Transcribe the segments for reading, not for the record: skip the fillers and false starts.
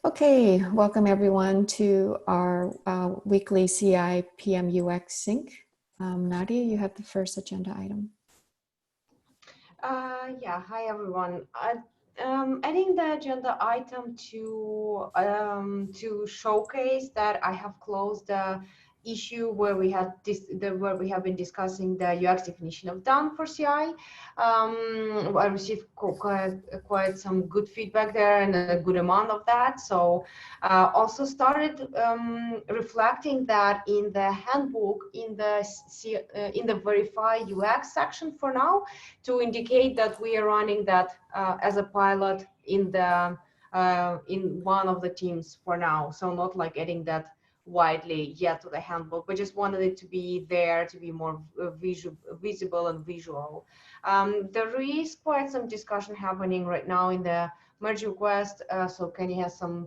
Okay, welcome everyone to our weekly CI PM UX sync. Nadia, you have the first agenda item. Yeah, hi everyone. Adding the agenda item to showcase that I have closed the issue where we had where we have been discussing the UX definition of done for CI. I received quite some good feedback there and a good amount of that. So also started reflecting that in the handbook in the verify UX section for now, to indicate that we are running that as a pilot in one of the teams for now. So not like adding that widely yet to the handbook, but just wanted it to be there to be more visible and visual. There is quite some discussion happening right now in the merge request. So Kenny has some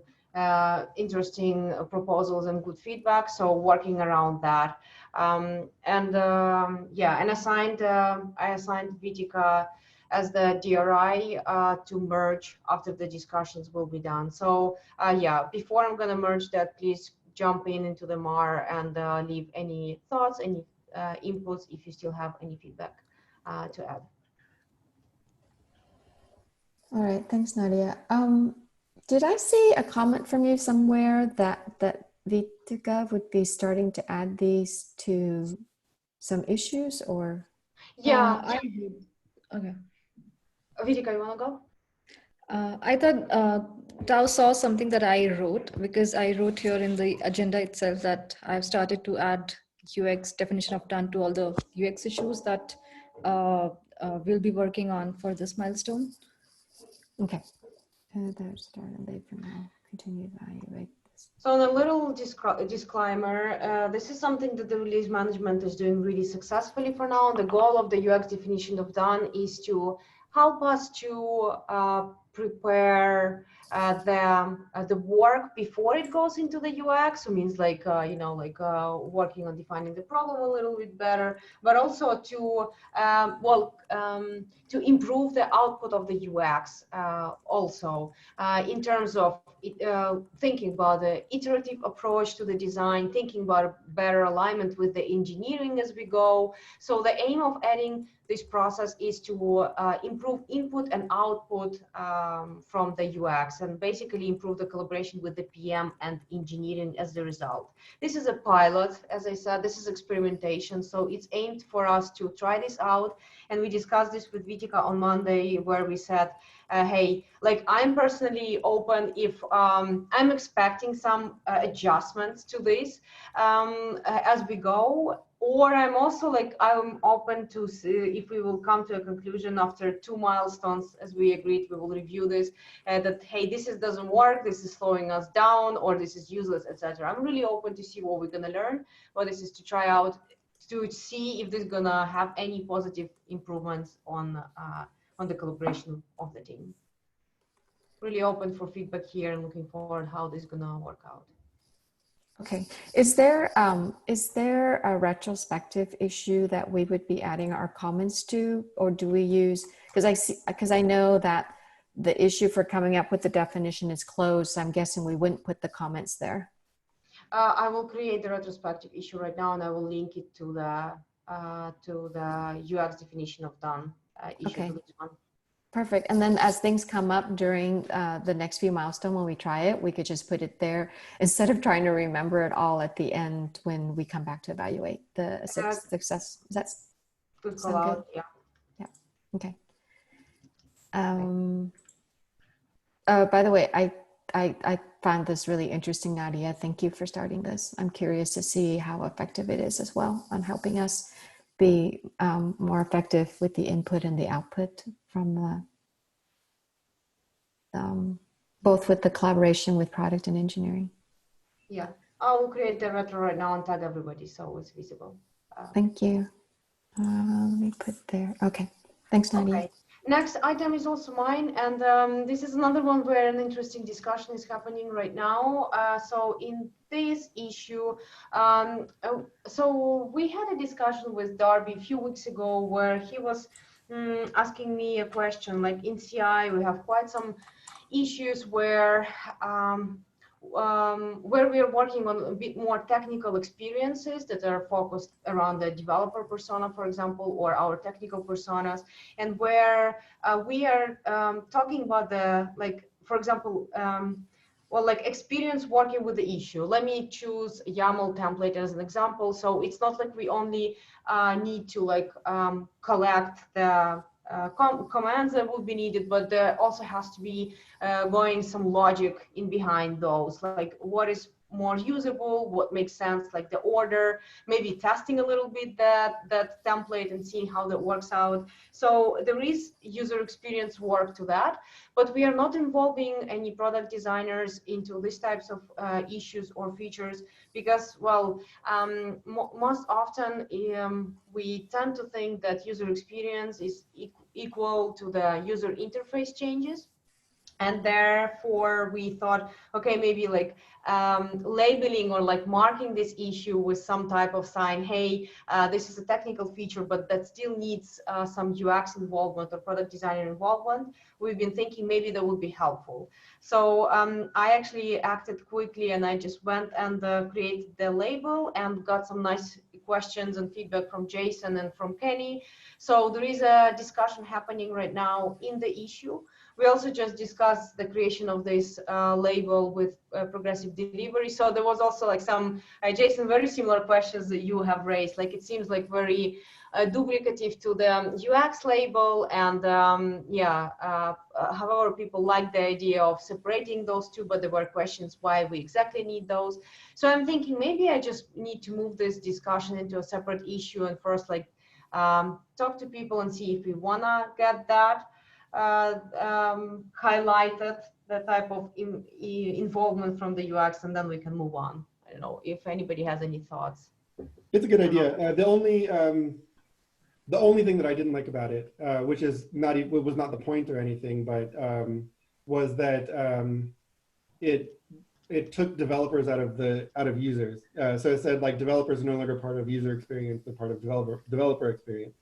interesting proposals and good feedback. So working around that. Yeah, and I assigned Vitika as the DRI to merge after the discussions will be done. So yeah, before I'm gonna merge that, please jump into the MAR and leave any thoughts, any inputs if you still have any feedback to add. All right, thanks, Nadia. Did I see a comment from you somewhere that Vitika would be starting to add these to some issues, or? Yeah, Okay. Vitika, you wanna go? I thought Tao saw something that I wrote, because I wrote here in the agenda itself that I've started to add UX definition of done to all the UX issues that we'll be working on for this milestone. Okay. There's start and date for now. Continue to evaluate this. So a little disclaimer, this is something that the release management is doing really successfully for now. The goal of the UX definition of done is to help us to prepare the work before it goes into the UX. So means like working on defining the problem a little bit better, but also to to improve the output of the UX also in terms of thinking about the iterative approach to the design, thinking about better alignment with the engineering as we go. So the aim of adding this process is to improve input and output from the UX, and basically improve the collaboration with the PM and engineering as the result. This is a pilot, as I said, this is experimentation, so it's aimed for us to try this out. And we discussed this with Vitika on Monday, where we said, hey, like I'm personally open if I'm expecting some adjustments to this as we go, or I'm also like, I'm open to see if we will come to a conclusion after 2 milestones, as we agreed, we will review this, that, hey, this doesn't work, this is slowing us down, or this is useless, etc. I'm really open to see what we're gonna learn, but this is to try out, to see if this is gonna have any positive improvements on the collaboration of the team. Really open for feedback here and looking forward how this is gonna work out. Okay, is there a retrospective issue that we would be adding our comments to, or do we use, because I know that the issue for coming up with the definition is closed, so I'm guessing we wouldn't put the comments there. I will create the retrospective issue right now, and I will link it to the UX definition of done issue. Okay. To this one. Perfect. And then as things come up during the next few milestones when we try it, we could just put it there instead of trying to remember it all at the end when we come back to evaluate the success. Is that good call out? Good? Yeah. Yeah. Okay. By the way, I found this really interesting, Nadia. Thank you for starting this. I'm curious to see how effective it is as well on helping us be more effective with the input and the output from both with the collaboration with product and engineering. Yeah, I will create the retro right now and tag everybody so it's visible. Thank you. Let me put there. Okay, thanks, Nadia. Okay. Next item is also mine, and this is another one where an interesting discussion is happening right now. So in this issue, so we had a discussion with Darby a few weeks ago where he was asking me a question, like in CI we have quite some issues where where we are working on a bit more technical experiences that are focused around the developer persona, for example, or our technical personas, and where we are talking about the, like, for example, well, like experience working with the issue. Let me choose YAML template as an example. So it's not like we only need to like collect the commands that would be needed, but there also has to be going some logic in behind those, like what is more usable, what makes sense, like the order, maybe testing a little bit that template and seeing how that works out. So there is user experience work to that, but we are not involving any product designers into these types of issues or features because, well, most often we tend to think that user experience is equal to the user interface changes. And therefore we thought, okay, maybe like labeling or like marking this issue with some type of sign, hey, this is a technical feature, but that still needs some UX involvement or product designer involvement. We've been thinking maybe that would be helpful. So I actually acted quickly and I just went and created the label and got some nice questions and feedback from Jason and from Kenny. So there is a discussion happening right now in the issue. We also just discussed the creation of this label with progressive delivery. So there was also like some, Jason, very similar questions that you have raised. Like it seems like very duplicative to the UX label. And however, people like the idea of separating those two, but there were questions why we exactly need those. So I'm thinking maybe I just need to move this discussion into a separate issue and first like talk to people and see if we wanna get that highlighted, the type of involvement from the UX, and then we can move on. I don't know if anybody has any thoughts. It's a good idea. The only thing that I didn't like about it, which is not, it was not the point or anything, but was that it took developers out of users. So it said like developers are no longer part of user experience, they're part of developer experience.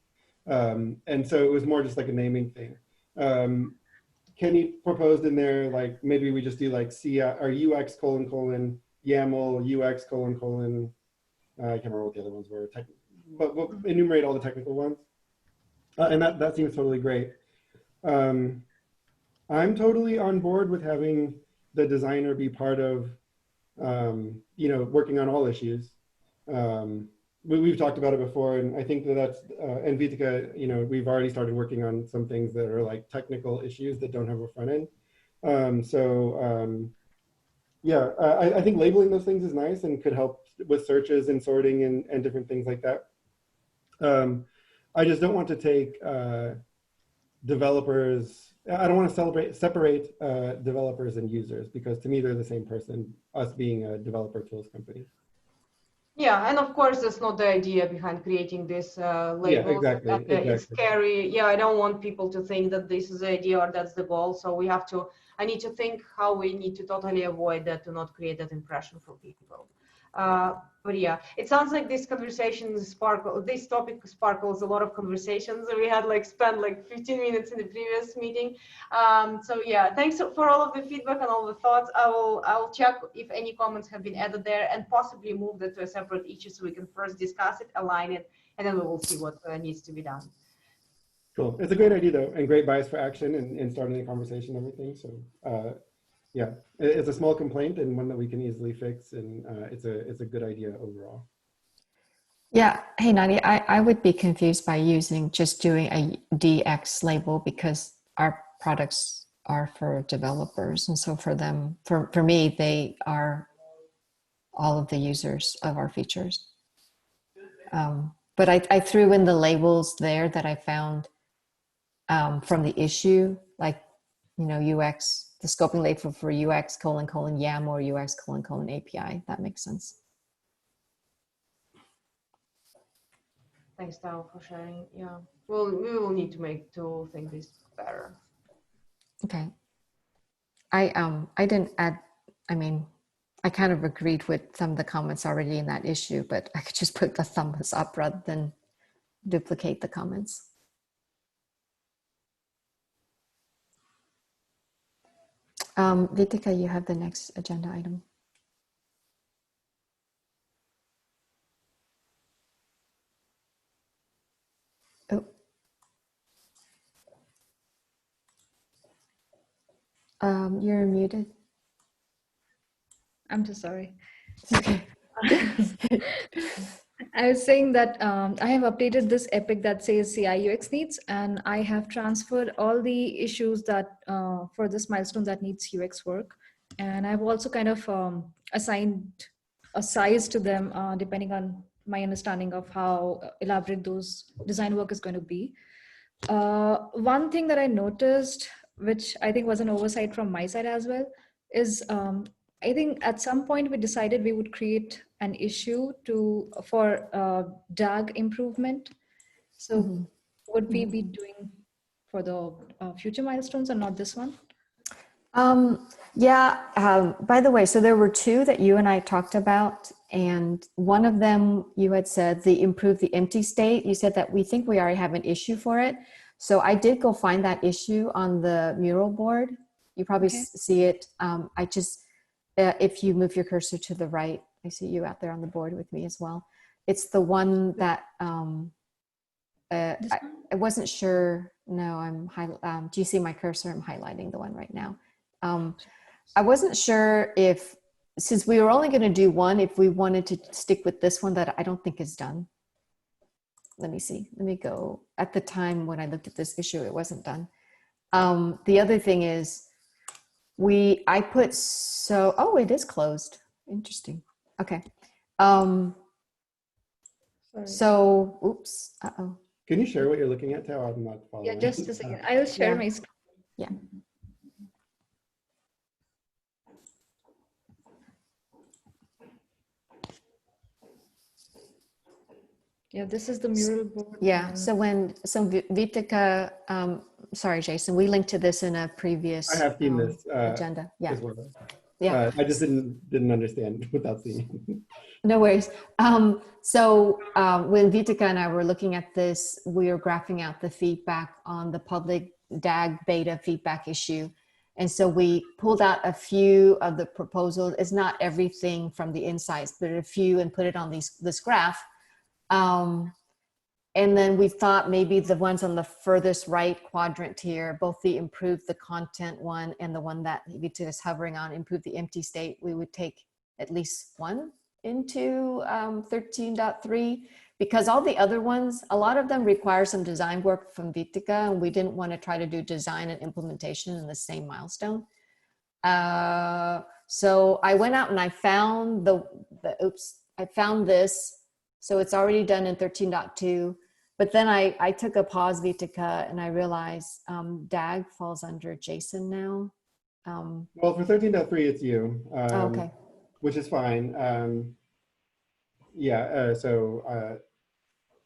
And so it was more just like a naming thing. Kenny proposed in there, like maybe we just do like CI or UX : YAML UX : I can't remember what the other ones were, but we'll enumerate all the technical ones. And that seems totally great. I'm totally on board with having the designer be part of, working on all issues. We've talked about it before, and I think that's, and Vitika, we've already started working on some things that are like technical issues that don't have a front end. I think labeling those things is nice and could help with searches and sorting and different things like that. I just don't want to take developers, I don't want to separate developers and users, because to me, they're the same person, us being a developer tools company. Yeah, and of course, that's not the idea behind creating this label. Yeah, exactly. It's scary. Yeah, I don't want people to think that this is the idea or that's the goal. So I need to think how we need to totally avoid that, to not create that impression for people. But yeah, it sounds like this topic sparkles a lot of conversations. We had spent 15 minutes in the previous meeting. So yeah, thanks for all of the feedback and all the thoughts. I'll check if any comments have been added there and possibly move that to a separate issue so we can first discuss it, align it, and then we will see what needs to be done. Cool. It's a great idea though, and great bias for action and starting the conversation and everything. So yeah, it's a small complaint and one that we can easily fix, and it's a good idea overall. Yeah. Hey, Nadia, I would be confused by just doing a DX label, because our products are for developers. And so for them, for me, they are all of the users of our features. But I threw in the labels there that I found from the issue, UX, the scoping label for UX : YAM or UX : API. That makes sense. Thanks, Tao, for sharing. Yeah, well, we will need to think this better. Okay. I didn't add. I kind of agreed with some of the comments already in that issue, but I could just put the thumbs up rather than duplicate the comments. Vitika, you have the next agenda item. You're muted. I'm so sorry. Okay. I was saying that I have updated this epic that says CI UX needs, and I have transferred all the issues that for this milestone that needs UX work. And I've also kind of assigned a size to them depending on my understanding of how elaborate those design work is going to be. One thing that I noticed, which I think was an oversight from my side as well, is I think at some point we decided we would create an issue for DAG improvement. So would we be doing for the future milestones or not this one? Yeah, by the way, so there were two that you and I talked about, and one of them you had said the improve the empty state. You said that we think we already have an issue for it. So I did go find that issue on the Mural board. You probably Okay. see it. I just, if you move your cursor to the right, I see you out there on the board with me as well. It's the one that This one? I wasn't sure. No, do you see my cursor? I'm highlighting the one right now. I wasn't sure if, since we were only going to do one, if we wanted to stick with this one that I don't think is done. Let me see. Let me go. At the time when I looked at this issue, it wasn't done. The other thing is I put oh, it is closed. Interesting. Okay. Sorry. So, oops. Uh-oh. Can you share what you're looking at, Tao? I'm not following. Yeah, just a second. I will share Yeah. my screen. Yeah. Yeah, this is the mural board. Yeah. So Vitika, sorry, Jason, we linked to this in a previous I have seen this agenda. Yeah. as well. Yeah. I just didn't understand without seeing it. No worries. So when Vitika and I were looking at this, we were graphing out the feedback on the public DAG beta feedback issue. And so we pulled out a few of the proposals. It's not everything from the insights, but a few, and put it on this graph. And then we thought maybe the ones on the furthest right quadrant here, both the improve the content one and the one that Vita is hovering on, improve the empty state, we would take at least one into 13.3, because all the other ones, a lot of them require some design work from Vitica, and we didn't want to try to do design and implementation in the same milestone. So I went out and I found I found this. So it's already done in 13.2, but then I took a pause, Vitica, and I realized DAG falls under Jason now. Well, for 13.3, it's you. Okay. Which is fine.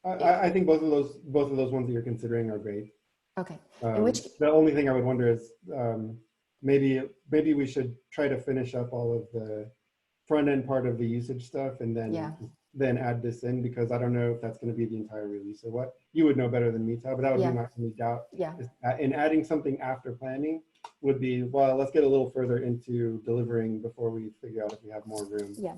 I think both of those ones that you're considering are great. Okay. The only thing I would wonder is maybe we should try to finish up all of the front end part of the usage stuff and then add this in, because I don't know if that's going to be the entire release or what. You would know better than me, Tal, but that would be my only doubt. Yeah. In adding something after planning would be, well, let's get a little further into delivering before we figure out if we have more room. Yeah.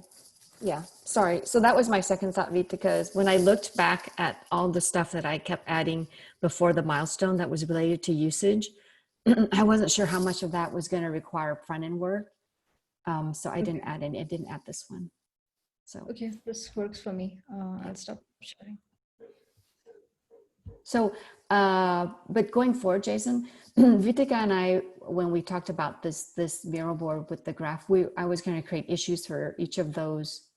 Yeah. Sorry. So that was my second thought, Vita, because when I looked back at all the stuff that I kept adding before the milestone that was related to usage, I wasn't sure how much of that was going to require front end work. So I didn't add any. I didn't add this one. So okay, this works for me. I'll stop sharing. So, but going forward, Jason, Vitika and I, when we talked about this mural board with the graph, I was going to create issues for each of those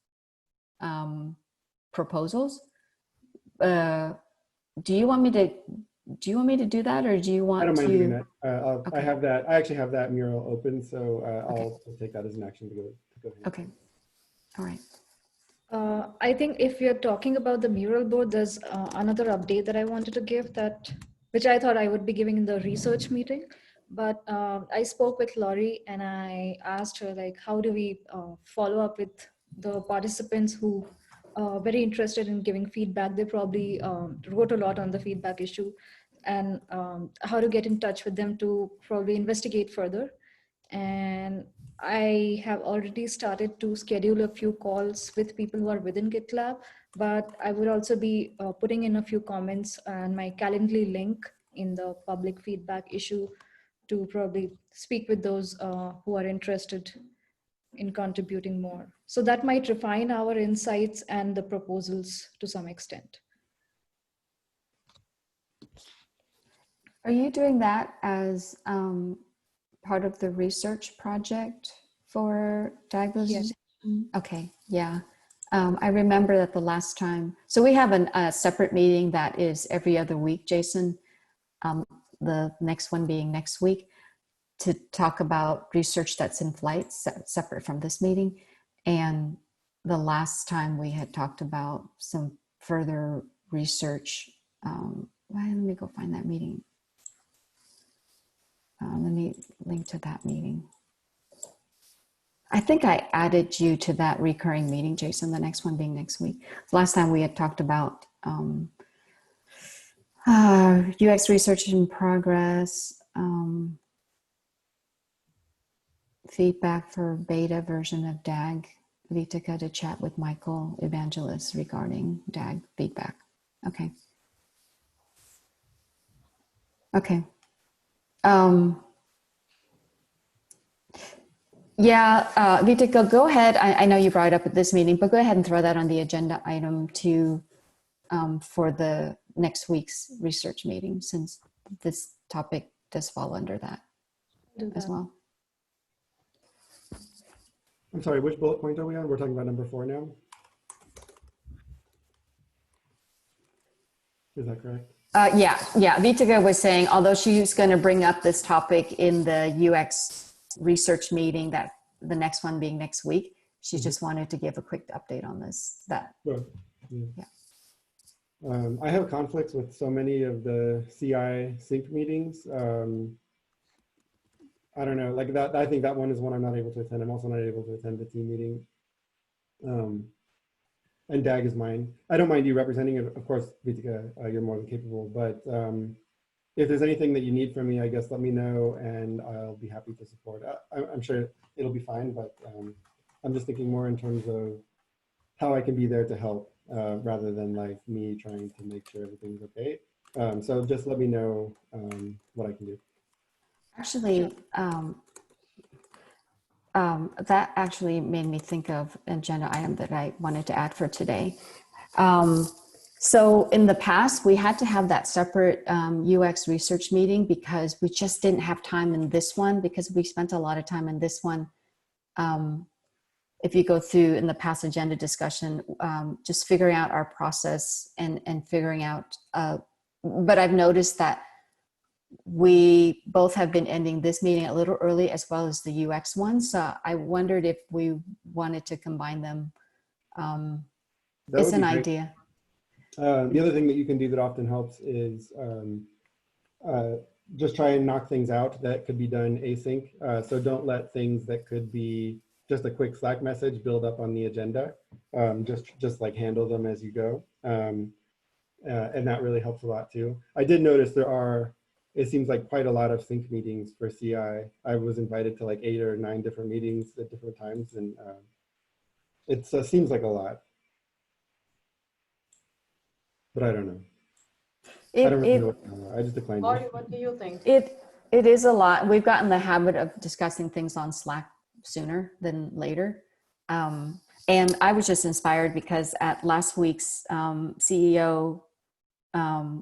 proposals. Do you want me to do that, or do you want to? I don't mind doing that. Okay. I actually have that mural open, so I'll take that as an action to go ahead. Okay. All right. I think if you're talking about the mural board, there's another update that I wanted to give, which I thought I would be giving in the research meeting. But I spoke with Laurie and I asked her, like, how do we follow up with the participants who are very interested in giving feedback? They probably wrote a lot on the feedback issue, and how to get in touch with them to probably investigate further. And I have already started to schedule a few calls with people who are within GitLab, but I would also be putting in a few comments and my Calendly link in the public feedback issue to probably speak with those who are interested in contributing more. So that might refine our insights and the proposals to some extent. Are you doing that as part of the research project for DAG visualization? Okay, yeah. I remember that the last time, so we have a separate meeting that is every other week, Jason, the next one being next week, to talk about research that's in flight, separate from this meeting. And the last time we had talked about some further research. Let me go find that meeting. Let me link to that meeting. I think I added you to that recurring meeting, Jason, the next one being next week. Last time we had talked about UX research in progress, feedback for beta version of DAG, Vitica to chat with Michael Evangelist regarding DAG feedback. Okay. Okay. Yeah, Vitica, go ahead. I know you brought it up at this meeting, but go ahead and throw that on the agenda item to for the next week's research meeting, since this topic does fall under that as well. I'm sorry, which bullet point are we on? We're talking about number 4 now. Is that correct? Yeah. Vitica was saying, although she was going to bring up this topic in the UX research meeting, that the next one being next week, she just wanted to give a quick update on this. Sure. Yeah. I have conflicts with so many of the CI sync meetings. I don't know, like that. I think that one is one I'm not able to attend. I'm also not able to attend the team meeting. And DAG is mine. I don't mind you representing it. Of course, Vitica, you're more than capable, but if there's anything that you need from me, I guess let me know and I'll be happy to support. I'm sure it'll be fine, but I'm just thinking more in terms of how I can be there to help rather than like me trying to make sure everything's okay. So just let me know what I can do. Actually, that actually made me think of an agenda item that I wanted to add for today. So in the past, we had to have that separate UX research meeting because we just didn't have time in this one, because we spent a lot of time in this one. If you go through in the past agenda discussion, just figuring out our process and figuring out, but I've noticed that we both have been ending this meeting a little early as well as the UX one. So I wondered if we wanted to combine them. It's an idea. The other thing that you can do that often helps is just try and knock things out that could be done async. So don't let things that could be just a quick Slack message build up on the agenda. Just like handle them as you go. And that really helps a lot too. I did notice there are, it seems like quite a lot of sync meetings for CI. I was invited to like 8 or 9 different meetings at different times, and it seems like a lot. But I don't know. I don't really know what I just declined. Lori, what do you think? It is a lot. We've gotten the habit of discussing things on Slack sooner than later. And I was just inspired because at last week's CEO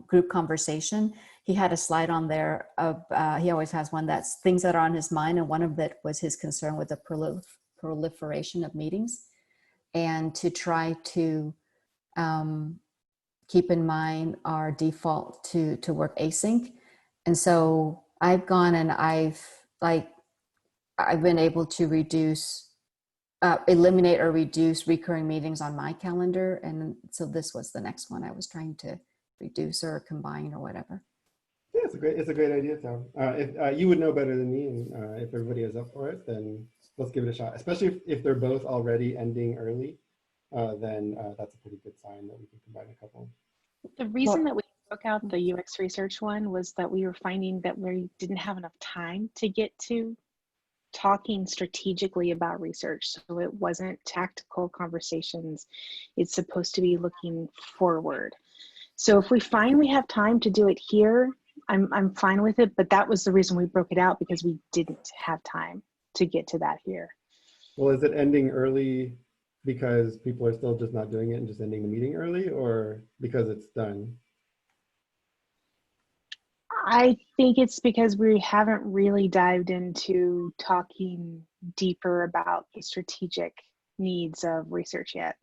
group conversation, he had a slide on there of, he always has one that's things that are on his mind. And one of it was his concern with the proliferation of meetings, and to try to keep in mind our default to work async. And so I've gone and I've been able to reduce, eliminate or reduce recurring meetings on my calendar. And so this was the next one I was trying to reduce or combine or whatever. Yeah, it's a great idea, Tom. If you would know better than me, and if everybody is up for it, then let's give it a shot. Especially if they're both already ending early, then that's a pretty good sign that we can combine a couple. The reason that we broke out the UX research one was that we were finding that we didn't have enough time to get to talking strategically about research. So it wasn't tactical conversations. It's supposed to be looking forward. So if we find we have time to do it here, I'm fine with it, but that was the reason we broke it out, because we didn't have time to get to that here. Well, is it ending early because people are still just not doing it and just ending the meeting early, or because it's done? I think it's because we haven't really dived into talking deeper about the strategic needs of research yet.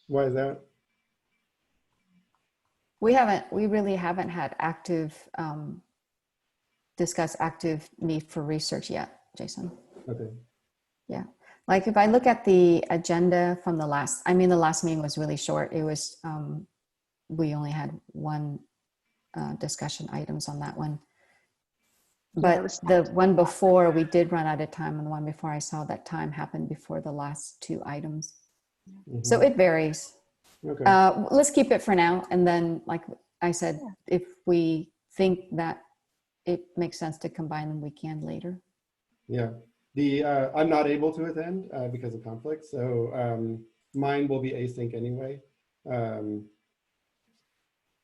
Why is that? We really haven't had active, discuss active need for research yet, Jason. Okay. Yeah. Like if I look at the agenda from the last, I mean, the last meeting was really short. It was, we only had one discussion items on that one. But the one before, we did run out of time, and the one before I saw that time happened before the last two items. Mm-hmm. So it varies. Okay. Let's keep it for now. And then, like I said, if we think that it makes sense to combine them, we can later. Yeah. I'm not able to attend because of conflict. So mine will be async anyway.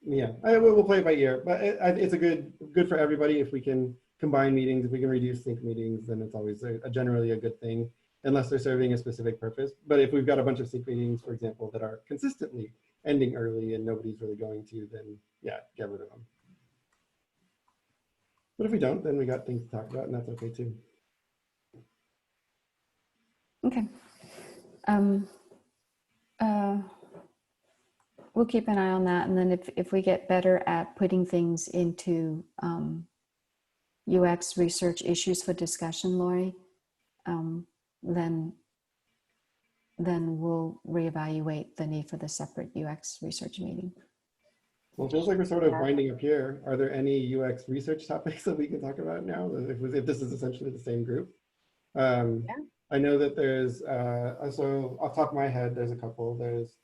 Yeah, we'll play it by ear, but it's a good for everybody. If we can combine meetings, if we can reduce sync meetings, then it's always generally a good thing, unless they're serving a specific purpose. But if we've got a bunch of sync meetings, for example, that are consistently ending early and nobody's really going to, then yeah, get rid of them. But if we don't, then we got things to talk about, and that's okay too. Okay. We'll keep an eye on that. And then if we get better at putting things into UX research issues for discussion, Lori, then we'll reevaluate the need for the separate UX research meeting. Well, it feels like we're sort of winding up here. Are there any UX research topics that we can talk about now, if this is essentially the same group? I know that there's, so off the top of my head, there's a couple. There's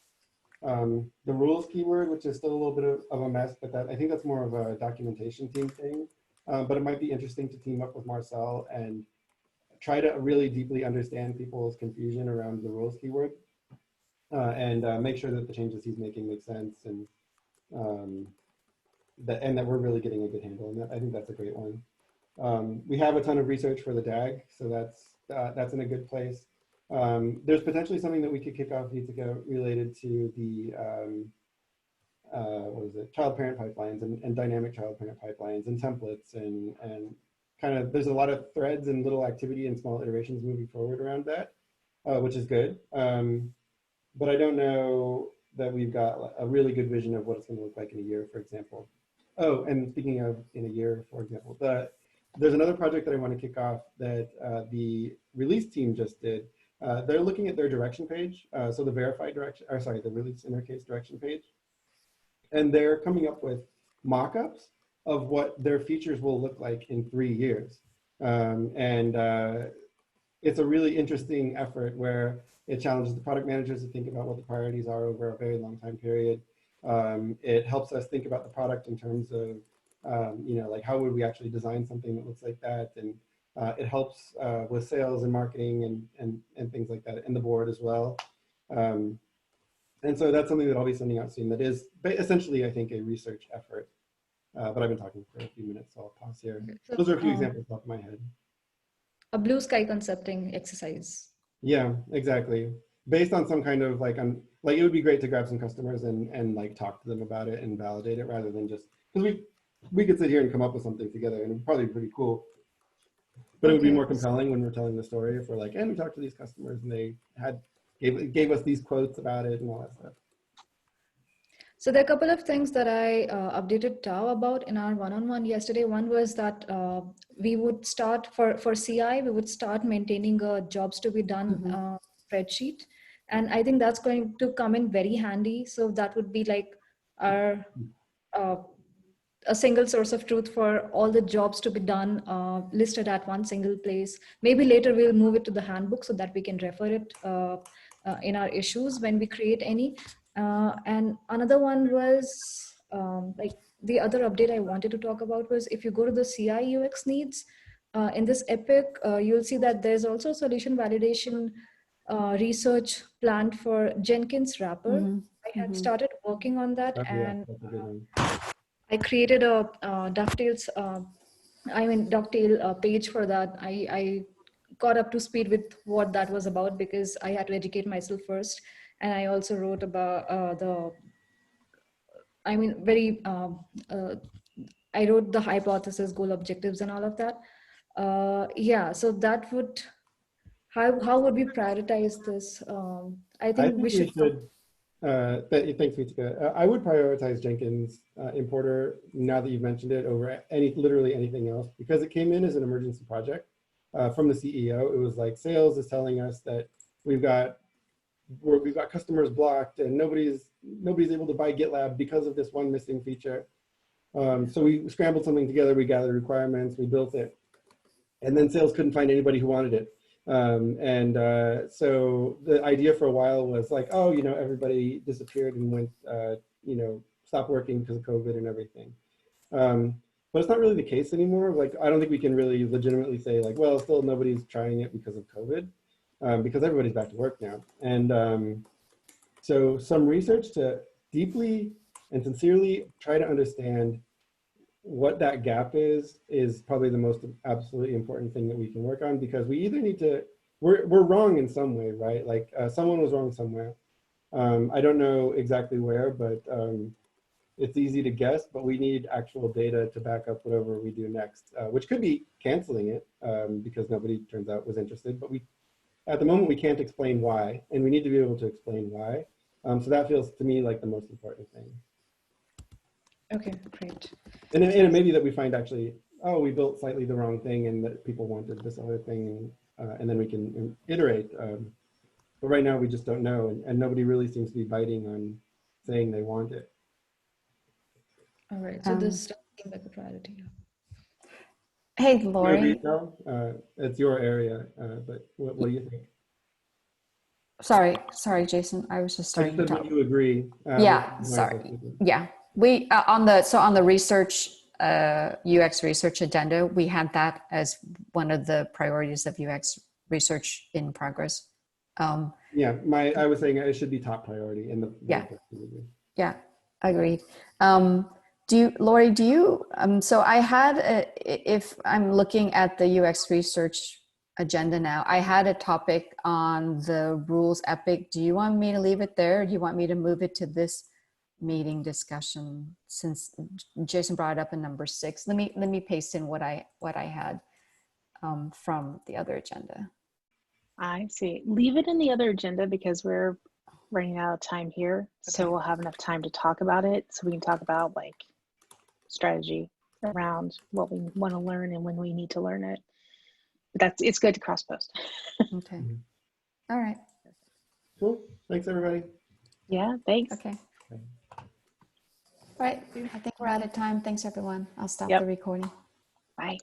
the rules keyword, which is still a little bit of a mess, but I think that's more of a documentation team thing. But it might be interesting to team up with Marcel and try to really deeply understand people's confusion around the rules keyword and make sure that the changes he's making make sense, and that we're really getting a good handle on that. I think that's a great one. We have a ton of research for the DAG, so that's in a good place. There's potentially something that we could kick off related to the what is it, child-parent pipelines and dynamic child-parent pipelines and templates and kind of, there's a lot of threads and little activity and small iterations moving forward around that, which is good. But I don't know that we've got a really good vision of what it's going to look like in a year, for example. Oh, and speaking of in a year, for example, there's another project that I want to kick off that the release team just did. They're looking at their direction page, so the verified direction, or sorry, the release intercase direction page. And they're coming up with mock-ups of what their features will look like in 3 years. It's a really interesting effort where it challenges the product managers to think about what the priorities are over a very long time period. It helps us think about the product in terms of, like how would we actually design something that looks like that? And it helps with sales and marketing and things like that, and the board as well. And so that's something that I'll be sending out soon that is essentially, I think, a research effort. But I've been talking for a few minutes, so I'll pause here. So, those are a few examples off my head. A blue sky concepting exercise. Yeah, exactly. Based on some kind of like it would be great to grab some customers and like talk to them about it and validate it rather than just, because we could sit here and come up with something together and it'd probably be pretty cool. But it would be more compelling when we're telling the story if we're like, and we talked to these customers and they gave us these quotes about it and all that stuff. So there are a couple of things that I updated Tao about in our one-on-one yesterday. One was that we would start for CI, we would start maintaining a jobs to be done spreadsheet. And I think that's going to come in very handy. So that would be like our a single source of truth for all the jobs to be done listed at one single place. Maybe later we'll move it to the handbook so that we can refer it in our issues when we create any. And another one was like the other update I wanted to talk about was if you go to the CI UX needs in this epic, you'll see that there's also solution validation research planned for Jenkins wrapper. I had started working on that, and I created a dovetail page for that. I got up to speed with what that was about because I had to educate myself first. And I also wrote about I wrote the hypothesis, goal, objectives, and all of that. Yeah, so that would, how would we prioritize this? I I think we think we should. should, thanks, Vitika. I would prioritize Jenkins Importer, now that you've mentioned it, over literally anything else, because it came in as an emergency project from the CEO. It was like, sales is telling us that we've got customers blocked and nobody's able to buy GitLab because of this one missing feature. So we scrambled something together, we gathered requirements, we built it, and then sales couldn't find anybody who wanted it. So the idea for a while was like, oh, everybody disappeared and went, stopped working because of COVID and everything. But it's not really the case anymore. Like, I don't think we can really legitimately say like, well, still nobody's trying it because of COVID, because everybody's back to work now. And so some research to deeply and sincerely try to understand what that gap is probably the most absolutely important thing that we can work on, because we either need to, we're wrong in some way, right? Like someone was wrong somewhere. I don't know exactly where, but it's easy to guess, but we need actual data to back up whatever we do next, which could be canceling it because nobody, turns out, was interested. But at the moment, we can't explain why, and we need to be able to explain why. So that feels to me like the most important thing. Okay, great. And it may be that we find actually, oh, we built slightly the wrong thing and that people wanted this other thing, and then we can iterate. But right now we just don't know, and nobody really seems to be biting on saying they want it. All right, so this seems like a priority. Hey, Lori. It's your area, but what do you think? Sorry, Jason. I was just starting to talk. Would you agree? Yeah, sorry. Yeah, we on the research UX research agenda, we had that as one of the priorities of UX research in progress. Yeah, I was saying it should be top priority in the yeah, agreed. Lori, do you so I had if I'm looking at the UX research agenda now, I had a topic on the rules epic. Do you want me to leave it there? Or do you want me to move it to this meeting discussion, since Jason brought it up in number 6? Let me paste in what I had from the other agenda. I see. Leave it in the other agenda because we're running out of time here. Okay. So we'll have enough time to talk about it. So we can talk about like strategy around what we want to learn and when we need to learn it. But it's good to cross post. Okay. All right. Cool. Thanks, everybody. Yeah, thanks. Okay. All right. I think we're out of time. Thanks, everyone. I'll stop the recording. Bye.